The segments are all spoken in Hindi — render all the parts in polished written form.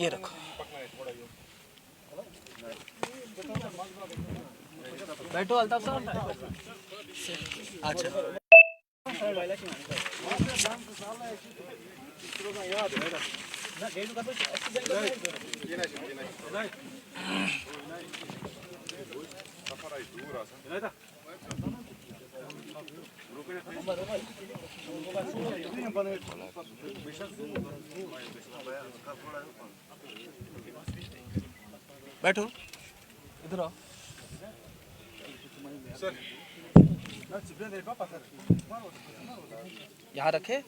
ये रखो। बैठो अल्ताफ साहब। अच्छा बैठो, इधर आओ। यहाँ रखे।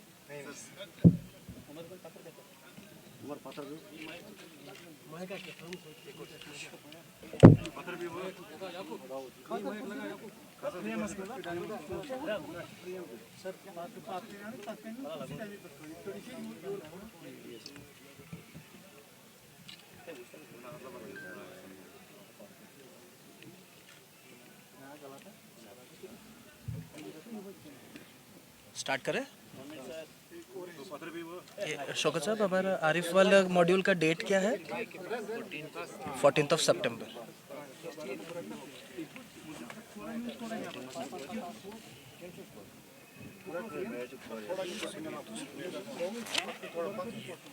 स्टार्ट करें। शौकत साहब, हमारा आरिफ वाला मॉड्यूल का डेट क्या है? 14 सितंबर।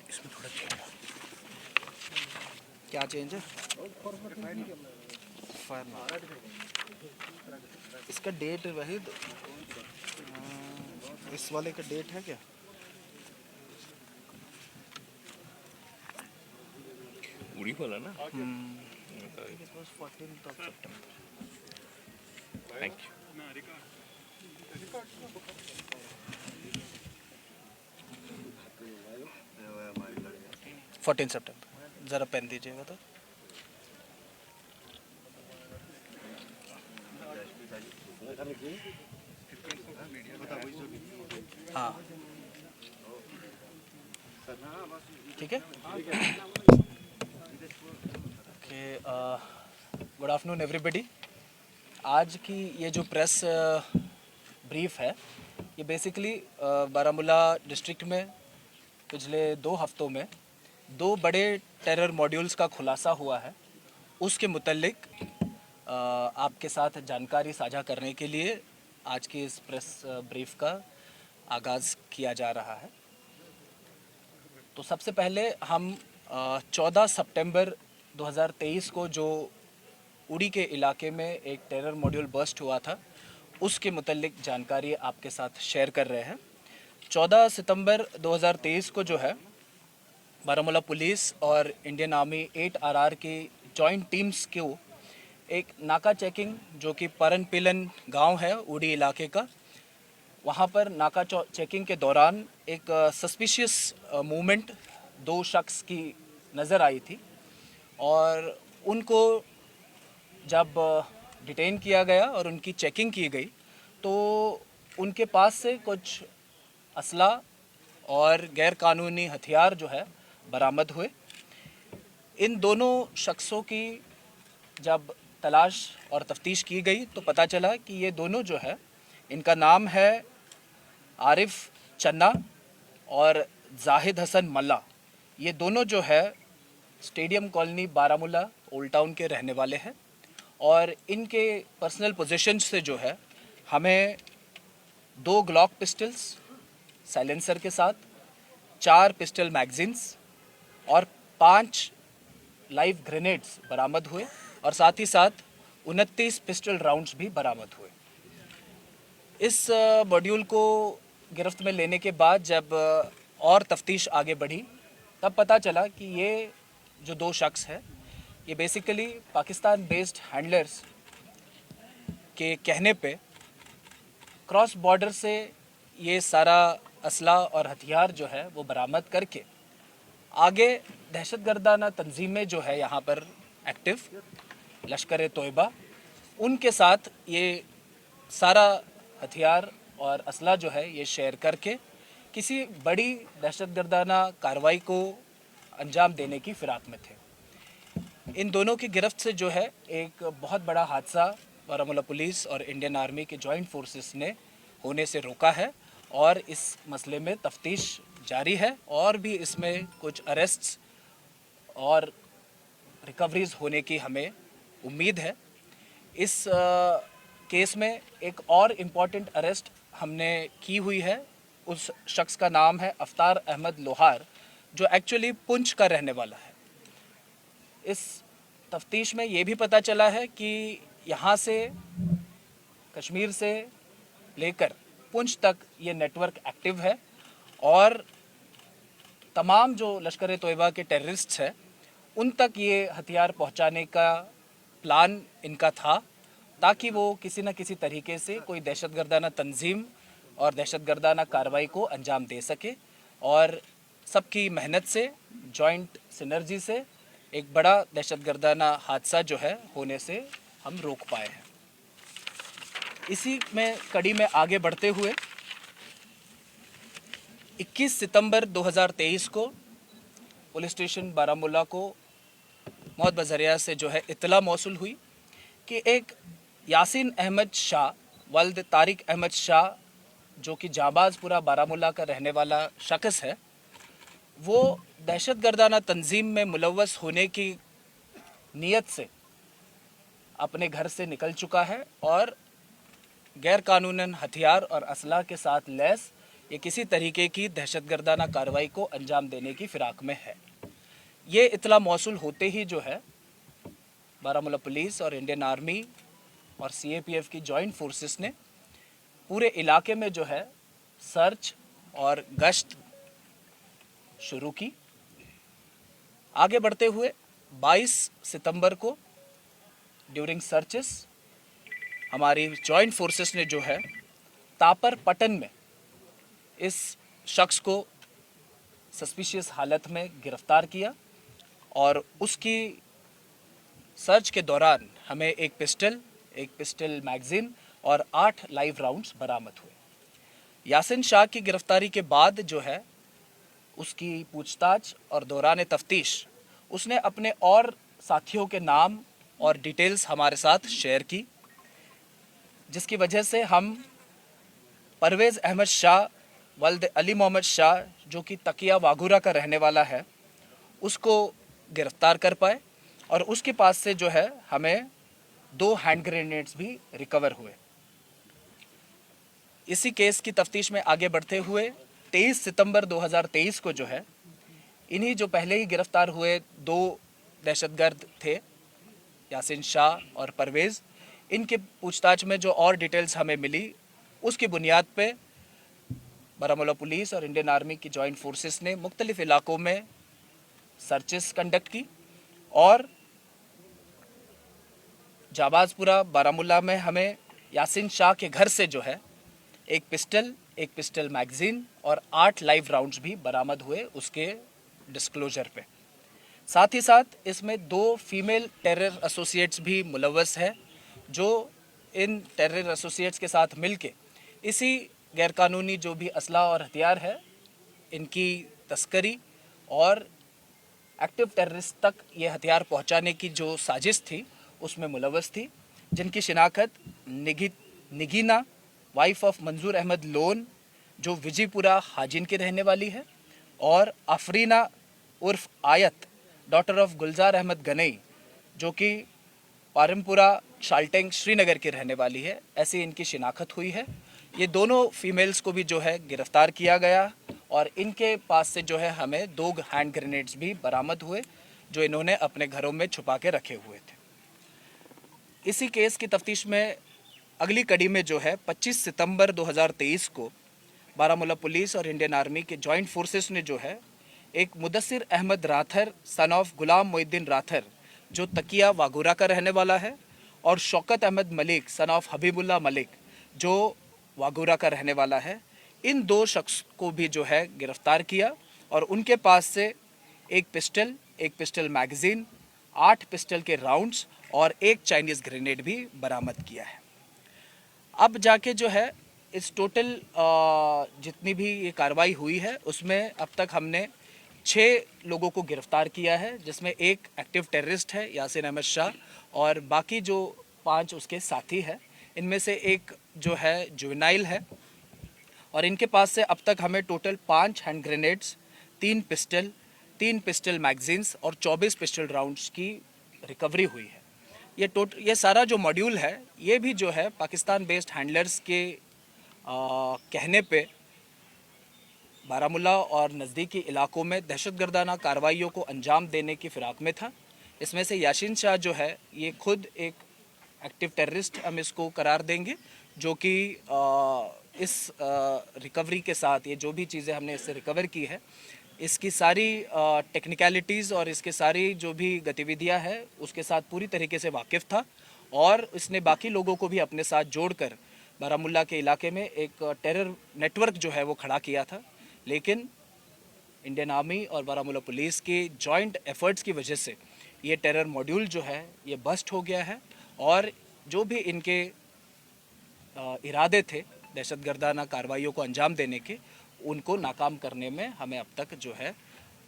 इसमें थोड़ा चेंज है। क्या चेंज है? इसका डेट वही इस वाले का डेट है क्या? उड़ी वाला ना। 14 सितंबर। Thank you. 14 सितंबर। ज़रा पेन दीजिएगा तो। हाँ ठीक है। Okay, good afternoon everybody. आज की ये जो प्रेस ब्रीफ है, ये बेसिकली बारामूला डिस्ट्रिक्ट में पिछले 2 हफ्तों में 2 बड़े टेरर मॉड्यूल्स का खुलासा हुआ है, उसके मुतल्लिक आपके साथ जानकारी साझा करने के लिए आज की इस प्रेस ब्रीफ का आगाज़ किया जा रहा है। तो सबसे पहले हम 14 सितंबर 2023 को जो उड़ी के इलाके में एक टेरर मॉड्यूल बर्स्ट हुआ था, उसके मुतल्लिक जानकारी आपके साथ शेयर कर रहे हैं। 14 सितंबर 2023 को जो है बारामूला पुलिस और इंडियन आर्मी 8RR की जॉइंट टीम्स को एक नाका चेकिंग, जो कि परनपिलन गांव है उड़ी इलाके का, वहां पर नाका चेकिंग के दौरान एक सस्पिशियस मूवमेंट 2 शख्स की नज़र आई थी और उनको जब डिटेन किया गया और उनकी चेकिंग की गई तो उनके पास से कुछ असला और गैरकानूनी हथियार जो है बरामद हुए। इन दोनों शख्सों की जब तलाश और तफ्तीश की गई तो पता चला कि ये दोनों जो है, इनका नाम है आरिफ चन्ना और जाहिद हसन मल्ला। ये दोनों जो है stadium colony Baramulla old town के रहने वाले हैं और इनके पर्सनल पोजीशन से जो है हमें 2 ग्लॉक पिस्टल्स साइलेंसर के साथ, 4 पिस्टल मैगजीन्स और 5 लाइव ग्रेनेड्स बरामद हुए और साथ ही साथ 29 पिस्टल राउंड्स भी बरामद हुए। इस मॉड्यूल को गिरफ्त में लेने के बाद जब और तफ्तीश आगे बढ़ी तब पता चला कि ये जो 2 शख्स हैं, ये बेसिकली पाकिस्तान बेस्ड हैंडलर्स के कहने पे क्रॉस बॉर्डर से ये सारा असला और हथियार जो है वो बरामद करके आगे दहशतगर्दाना तंजीमें जो है यहाँ पर एक्टिव, लश्कर तोयबा, उनके साथ ये सारा हथियार और असला जो है ये शेयर करके किसी बड़ी दहशतगर्दाना कार्रवाई को अंजाम देने की फिराक में थे। इन दोनों की गिरफ्त से जो है एक बहुत बड़ा हादसा बारामूला पुलिस और इंडियन आर्मी के जॉइंट फोर्सेस ने होने से रोका है और इस मसले में तफ्तीश जारी है और भी इसमें कुछ अरेस्ट्स और रिकवरीज होने की हमें उम्मीद है। इस केस में एक और इम्पॉर्टेंट अरेस्ट हमने की हुई है। उस शख्स का नाम है अफ्तार अहमद लोहार, जो एक्चुअली पुंछ का रहने वाला है। इस तफ्तीश में ये भी पता चला है कि यहाँ से, कश्मीर से लेकर पुंछ तक ये नेटवर्क एक्टिव है और तमाम जो लश्कर ए तोयबा के टेररिस्ट्स हैं उन तक ये हथियार पहुंचाने का प्लान इनका था, ताकि वो किसी न किसी तरीके से कोई दहशतगर्दाना तंजीम और दहशतगर्दाना कार्रवाई को अंजाम दे सके। और सबकी मेहनत से, जॉइंट सिनर्जी से एक बड़ा दहशतगर्दाना हादसा जो है होने से हम रोक पाए हैं। इसी में कड़ी में आगे बढ़ते हुए 21 सितंबर 2023 को पुलिस स्टेशन बारामूला को मौत बजरिया से जो है इत्तला मौसूल हुई कि एक यासीन अहमद शाह वल्द तारिक अहमद शाह, जो कि जाबाजपुरा बारामूला का रहने वाला शख्स है, वो दहशतगर्दाना तंजीम में मुलव्वस होने की नीयत से अपने घर से निकल चुका है और गैर कानूनन हथियार और असलाह के साथ लैस ये किसी तरीके की दहशतगर्दाना कार्रवाई को अंजाम देने की फिराक में है। ये इत्तला मौसूल होते ही जो है बारामूला पुलिस और इंडियन आर्मी और सीएपीएफ की जॉइंट फोर्सेस ने पूरे इलाके में जो है सर्च और गश्त शुरू की। आगे बढ़ते हुए 22 सितंबर को ड्यूरिंग सर्चेस हमारी जॉइंट फोर्सेस ने जो है तापर पटन में इस शख्स को सस्पिशियस हालत में गिरफ्तार किया और उसकी सर्च के दौरान हमें एक पिस्टल मैगजीन और 8 लाइव राउंड्स बरामद हुए। यासिन शाह की गिरफ्तारी के बाद जो है उसकी पूछताछ और दौरान तफ्तीश उसने अपने और साथियों के नाम और डिटेल्स हमारे साथ शेयर की, जिसकी वजह से हम परवेज़ अहमद शाह वल्द अली मोहम्मद शाह, जो कि तकिया वागुरा का रहने वाला है, उसको गिरफ्तार कर पाए और उसके पास से जो है हमें 2 हैंड ग्रेनेड्स भी रिकवर हुए। इसी केस की तफ्तीश में आगे बढ़ते हुए 23 सितंबर 2023 को जो है इन्हीं जो पहले ही गिरफ्तार हुए 2 दहशतगर्द थे, यासीन शाह और परवेज़, इनके पूछताछ में जो और डिटेल्स हमें मिली उसकी बुनियाद पे बारामूला पुलिस और इंडियन आर्मी की जॉइंट फोर्सेस ने मुख्तलिफ इलाकों में सर्चेस कंडक्ट की और जाबाजपुरा बारामूला में हमें यासीन शाह के घर से जो है एक पिस्टल मैगजीन और 8 लाइव राउंड्स भी बरामद हुए उसके डिस्क्लोजर पे। साथ ही साथ इसमें 2 फीमेल टेरर एसोसिएट्स भी मुलव्वस है, जो इन टेरर एसोसिएट्स के साथ मिलके इसी गैरकानूनी जो भी असला और हथियार है इनकी तस्करी और एक्टिव टेररिस्ट तक ये हथियार पहुंचाने की जो साजिश थी उसमें मुलव्वस थी, जिनकी शिनाख्त निगीना वाइफ ऑफ मंजूर अहमद लोन, जो विजयपुरा हाजिन की रहने वाली है, और अफरीना उर्फ आयत डॉटर ऑफ गुलजार अहमद गनई, जो कि पारमपुरा शाल्टेंग श्रीनगर की रहने वाली है, ऐसी इनकी शिनाख्त हुई है। ये दोनों फीमेल्स को भी जो है गिरफ्तार किया गया और इनके पास से जो है हमें 2 हैंड ग्रेनेड्स भी बरामद हुए, जो इन्होंने अपने घरों में छुपा के रखे हुए थे। इसी केस की तफ्तीश में अगली कड़ी में जो है 25 सितंबर 2023 को बारामूला पुलिस और इंडियन आर्मी के जॉइंट फोर्सेस ने जो है एक मुदस्सिर अहमद राथर सन ऑफ गुलाम मोहिद्दीन राथर, जो तकिया वागुरा का रहने वाला है, और शौकत अहमद मलिक सन ऑफ हबीबुल्ला मलिक, जो वागुरा का रहने वाला है, इन 2 शख्स को भी जो है गिरफ्तार किया और उनके पास से एक पिस्टल मैगजीन, 8 पिस्टल के राउंड्स और 1 चाइनीज़ ग्रेनेड भी बरामद किया है। अब जाके जो है इस टोटल जितनी भी ये कार्रवाई हुई है उसमें अब तक हमने 6 लोगों को गिरफ्तार किया है, जिसमें एक एक्टिव टेररिस्ट है यासीन अहमद शाह और बाकी जो 5 उसके साथी हैं, इनमें से एक जो है जुवेनाइल है और इनके पास से अब तक हमें total 5 hand grenades, 3 pistol, 3 pistol magazines और 24 पिस्टल राउंड्स की रिकवरी हुई है। ये सारा जो मॉड्यूल है ये भी जो है पाकिस्तान बेस्ड हैंडलर्स के कहने पे बारामूला और नज़दीकी इलाकों में दहशतगर्दाना कार्रवाइयों को अंजाम देने की फिराक में था। इसमें से याशीन शाह जो है ये खुद एक एक्टिव टेररिस्ट हम इसको करार देंगे, जो कि इस रिकवरी के साथ ये जो भी चीज़ें हमने इससे रिकवर की है इसकी सारी टेक्निकलिटीज़ और इसके सारी जो भी गतिविधियां हैं उसके साथ पूरी तरीके से वाकिफ़ था और इसने बाकी लोगों को भी अपने साथ जोड़कर बारामूला के इलाके में एक टेरर नेटवर्क जो है वो खड़ा किया था। लेकिन इंडियन आर्मी और बारामूला पुलिस के जॉइंट एफर्ट्स की वजह से ये टेरर मॉड्यूल जो है ये बस्ट हो गया है और जो भी इनके इरादे थे दहशतगर्दाना कार्रवाइयों को अंजाम देने के, उनको नाकाम करने में हमें अब तक जो है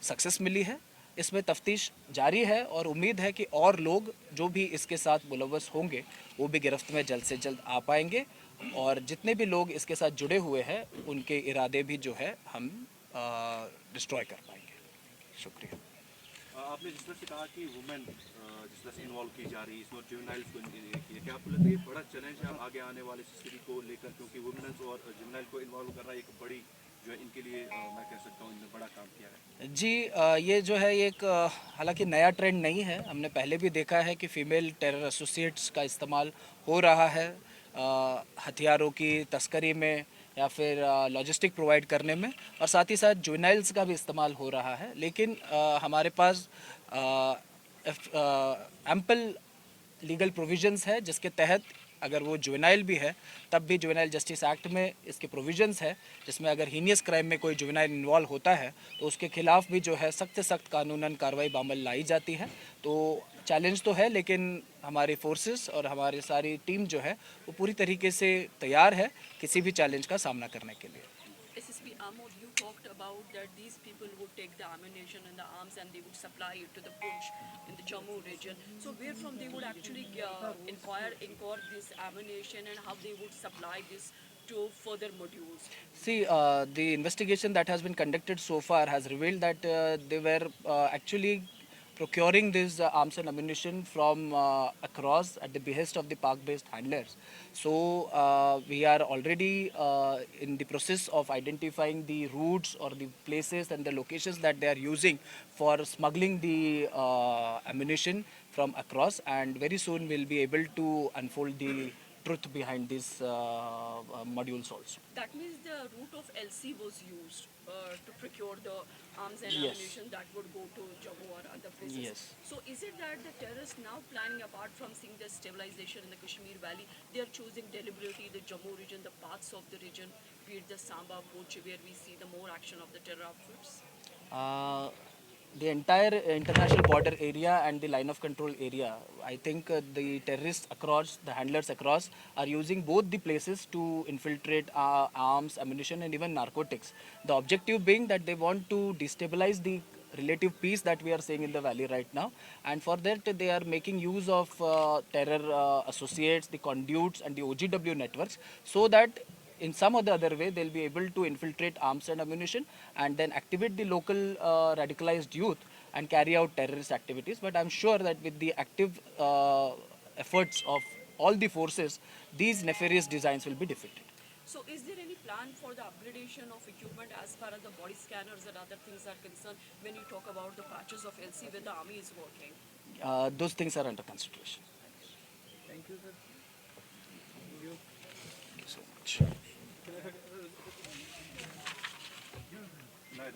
सक्सेस मिली है। इसमें तफ्तीश जारी है और उम्मीद है कि और लोग जो भी इसके साथ मुलव्वस होंगे वो भी गिरफ्त में जल्द से जल्द आ पाएंगे और जितने भी लोग इसके साथ जुड़े हुए हैं उनके इरादे भी जो है हम डिस्ट्रॉय कर पाएंगे। शुक्रिया। आपने जिस तरह से कहा कि वुमेन जिस तरह से इन्वॉल्व की जा रही है इसमें, जुवेनाइल्स को क्या आपको लगता है ये बड़ा चैलेंज है अब आगे आने वाले सिस्टम को लेकर, क्योंकि वुमेन्स और जुवेनाइल को इन्वॉल्व करना एक बड़ी जो है इनके लिए मैं कह सकता हूँ इन्होंने बड़ा काम किया है। जी ये जो है एक हालांकि नया ट्रेंड नहीं है, हमने पहले भी देखा है कि फ़ीमेल टेरर एसोसिएट्स का इस्तेमाल हो रहा है हथियारों की तस्करी में या फिर लॉजिस्टिक प्रोवाइड करने में, और साथ ही साथ जुवेनाइल्स का भी इस्तेमाल हो रहा है। लेकिन हमारे पास एम्पल लीगल प्रोविजंस है जिसके तहत अगर वो जुवेनाइल भी है तब भी जुवेनाइल जस्टिस एक्ट में इसके प्रोविजंस है जिसमें अगर हीनियस क्राइम में कोई जुवेनाइल इन्वॉल्व होता है तो उसके खिलाफ भी जो है सख्त से सख्त कानूनन कार्रवाई बामल लाई जाती है। तो चैलेंज तो है लेकिन हमारी फोर्सेस और हमारी सारी टीम जो है वो पूरी तरीके से तैयार है किसी भी चैलेंज का सामना करने के लिए। SSP Amod, you talked about that these people would take the ammunition and the arms and they would supply it to the Poonch in the Jammu region. So where from they would actually inquire this ammunition and how they would supply this to further modules? See, the investigation that has been conducted so far has revealed that they were actually procuring this arms and ammunition from across at the behest of the park-based handlers. So we are already in the process of identifying the routes or the places and the locations that they are using for smuggling the ammunition from across, and very soon we'll be able to unfold the truth behind these modules also. That means the route of LC was used to procure the arms and Yes. ammunition that would go to Jammu or other places. Yes. So is it that the terrorists now planning, apart from seeing the stabilization in the Kashmir Valley, they are choosing deliberately the Jammu region, the parts of the region, be it the Samba, Poch, where we see the more action of the terror outfits? The entire international border area and the line of control area, I think the terrorists across, the handlers across, are using both the places to infiltrate arms, ammunition, and even narcotics. The objective being that they want to destabilize the relative peace that we are seeing in the valley right now, and for that they are making use of terror associates, the conduits, and the OGW networks, so that in some or the other way they'll be able to infiltrate arms and ammunition and then activate the local radicalized youth and carry out terrorist activities. But I'm sure that with the active efforts of all the forces, these nefarious designs will be defeated. So is there any plan for the upgradation of equipment as far as the body scanners and other things are concerned when you talk about the patches of LC where the army is working? Those things are under consideration. Thank you, sir. Thank you so much. Night,